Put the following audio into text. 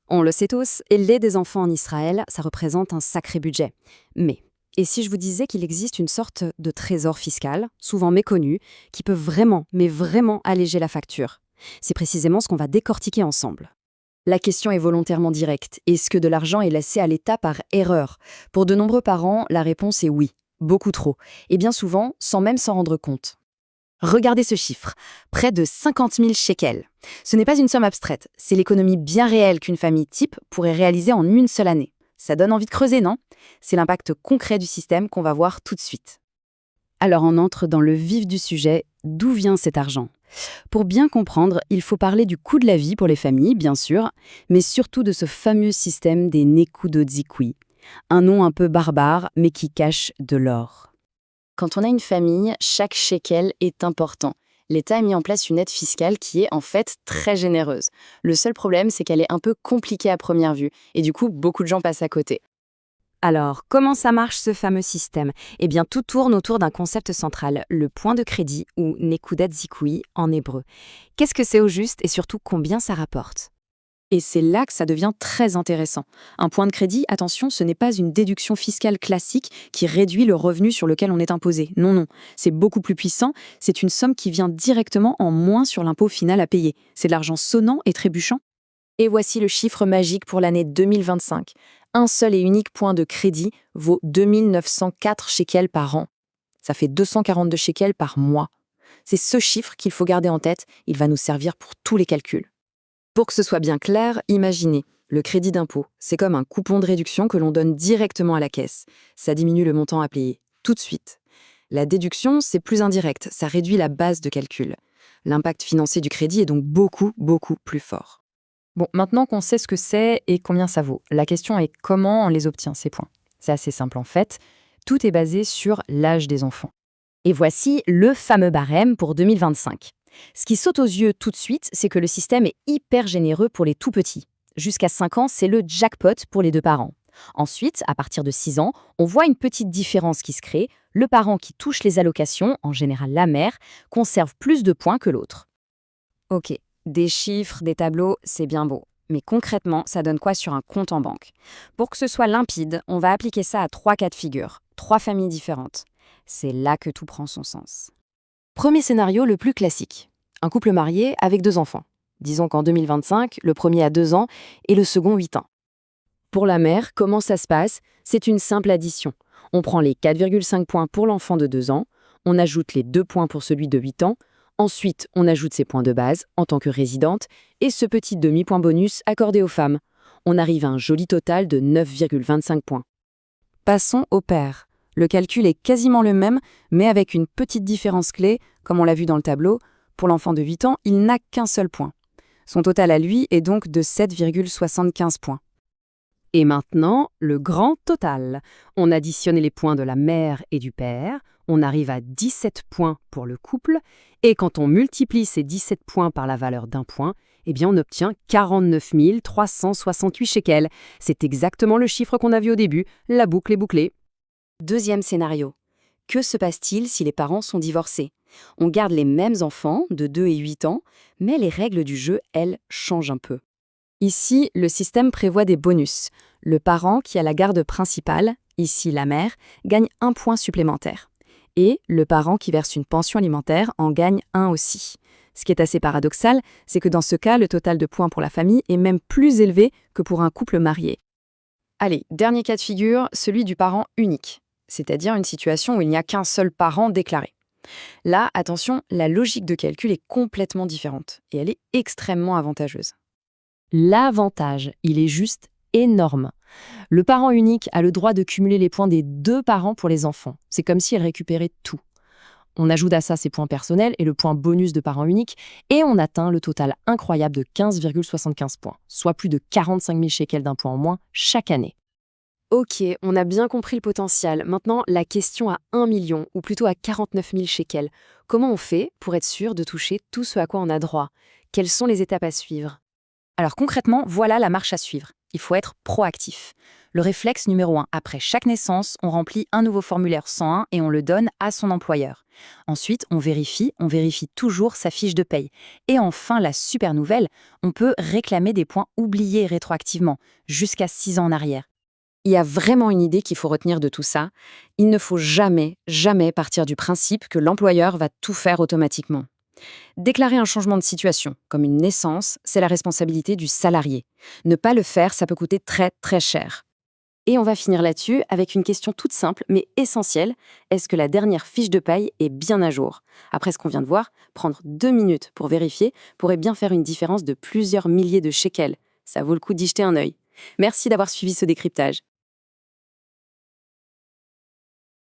On le sait tous, élever des enfants en Israël, ça représente un sacré budget. Mais, et si je vous disais qu'il existe une sorte de trésor fiscal, souvent méconnu, qui peut vraiment, mais vraiment alléger la facture? C'est précisément ce qu'on va décortiquer ensemble. La question est volontairement directe. Est-ce que de l'argent est laissé à l'État par erreur? Pour de nombreux parents, la réponse est oui, beaucoup trop, et bien souvent sans même s'en rendre compte. Regardez ce chiffre, près de 50 000 shekels. Ce n'est pas une somme abstraite, c'est l'économie bien réelle qu'une famille type pourrait réaliser en une seule année. Ça donne envie de creuser, non? C'est l'impact concret du système qu'on va voir tout de suite. Alors on entre dans le vif du sujet, d'où vient cet argent? Pour bien comprendre, il faut parler du coût de la vie pour les familles, bien sûr, mais surtout de ce fameux système des Nekudot-Zikouï, un nom un peu barbare, mais qui cache de l'or. Quand on a une famille, chaque shekel est important. L'État a mis en place une aide fiscale qui est en fait très généreuse. Le seul problème, c'est qu'elle est un peu compliquée à première vue, et du coup, beaucoup de gens passent à côté. Alors, comment ça marche ce fameux système? Eh bien, tout tourne autour d'un concept central, le point de crédit ou Nekudat Zikouï en hébreu. Qu'est-ce que c'est au juste et surtout combien ça rapporte? Et c'est là que ça devient très intéressant. Un point de crédit, attention, ce n'est pas une déduction fiscale classique qui réduit le revenu sur lequel on est imposé. Non, non, c'est beaucoup plus puissant. C'est une somme qui vient directement en moins sur l'impôt final à payer. C'est de l'argent sonnant et trébuchant. Et voici le chiffre magique pour l'année 2025. Un seul et unique point de crédit vaut 2904 shekels par an. Ça fait 242 shekels par mois. C'est ce chiffre qu'il faut garder en tête. Il va nous servir pour tous les calculs. Pour que ce soit bien clair, imaginez, le crédit d'impôt, c'est comme un coupon de réduction que l'on donne directement à la caisse. Ça diminue le montant à payer, tout de suite. La déduction, c'est plus indirect, ça réduit la base de calcul. L'impact financier du crédit est donc beaucoup, beaucoup plus fort. Bon, maintenant qu'on sait ce que c'est et combien ça vaut, la question est comment on les obtient, ces points. C'est assez simple en fait, tout est basé sur l'âge des enfants. Et voici le fameux barème pour 2025. Ce qui saute aux yeux tout de suite, c'est que le système est hyper généreux pour les tout-petits. Jusqu'à 5 ans, c'est le jackpot pour les deux parents. Ensuite, à partir de 6 ans, on voit une petite différence qui se crée. Le parent qui touche les allocations, en général la mère, conserve plus de points que l'autre. Ok, des chiffres, des tableaux, c'est bien beau. Mais concrètement, ça donne quoi sur un compte en banque? Pour que ce soit limpide, on va appliquer ça à 3 cas de figure, 3 familles différentes. C'est là que tout prend son sens. Premier scénario le plus classique. Un couple marié avec 2 enfants. Disons qu'en 2025, le premier a 2 ans et le second 8 ans. Pour la mère, comment ça se passe? C'est une simple addition. On prend les 4,5 points pour l'enfant de 2 ans, on ajoute les 2 points pour celui de 8 ans, ensuite on ajoute ses points de base en tant que résidente et ce petit demi-point bonus accordé aux femmes. On arrive à un joli total de 9,25 points. Passons au père. Le calcul est quasiment le même, mais avec une petite différence clé, comme on l'a vu dans le tableau. Pour l'enfant de 8 ans, il n'a qu'un seul point. Son total à lui est donc de 7,75 points. Et maintenant, le grand total. On additionne les points de la mère et du père, on arrive à 17 points pour le couple, et quand on multiplie ces 17 points par la valeur d'un point, eh bien on obtient 49 368 shekels. C'est exactement le chiffre qu'on a vu au début, la boucle est bouclée. Deuxième scénario. Que se passe-t-il si les parents sont divorcés? On garde les mêmes enfants, de 2 et 8 ans, mais les règles du jeu, elles, changent un peu. Ici, le système prévoit des bonus. Le parent qui a la garde principale, ici la mère, gagne 1 point supplémentaire. Et le parent qui verse une pension alimentaire en gagne 1 aussi. Ce qui est assez paradoxal, c'est que dans ce cas, le total de points pour la famille est même plus élevé que pour un couple marié. Allez, dernier cas de figure, celui du parent unique, c'est-à-dire une situation où il n'y a qu'un seul parent déclaré. Là, attention, la logique de calcul est complètement différente et elle est extrêmement avantageuse. L'avantage, il est juste énorme. Le parent unique a le droit de cumuler les points des 2 parents pour les enfants. C'est comme s'il récupérait tout. On ajoute à ça ses points personnels et le point bonus de parent unique et on atteint le total incroyable de 15,75 points, soit plus de 45 000 shekels d'un point en moins chaque année. Ok, on a bien compris le potentiel. Maintenant, la question à 1 million, ou plutôt à 49 000 shekels. Comment on fait pour être sûr de toucher tout ce à quoi on a droit? Quelles sont les étapes à suivre? Alors concrètement, voilà la marche à suivre. Il faut être proactif. Le réflexe numéro 1, après chaque naissance, on remplit un nouveau formulaire 101 et on le donne à son employeur. Ensuite, on vérifie toujours sa fiche de paye. Et enfin, la super nouvelle, on peut réclamer des points oubliés rétroactivement, jusqu'à 6 ans en arrière. Il y a vraiment une idée qu'il faut retenir de tout ça. Il ne faut jamais, jamais partir du principe que l'employeur va tout faire automatiquement. Déclarer un changement de situation, comme une naissance, c'est la responsabilité du salarié. Ne pas le faire, ça peut coûter très, très cher. Et on va finir là-dessus avec une question toute simple mais essentielle. Est-ce que la dernière fiche de paye est bien à jour? Après ce qu'on vient de voir, prendre 2 minutes pour vérifier pourrait bien faire une différence de plusieurs milliers de shekels. Ça vaut le coup d'y jeter un œil. Merci d'avoir suivi ce décryptage.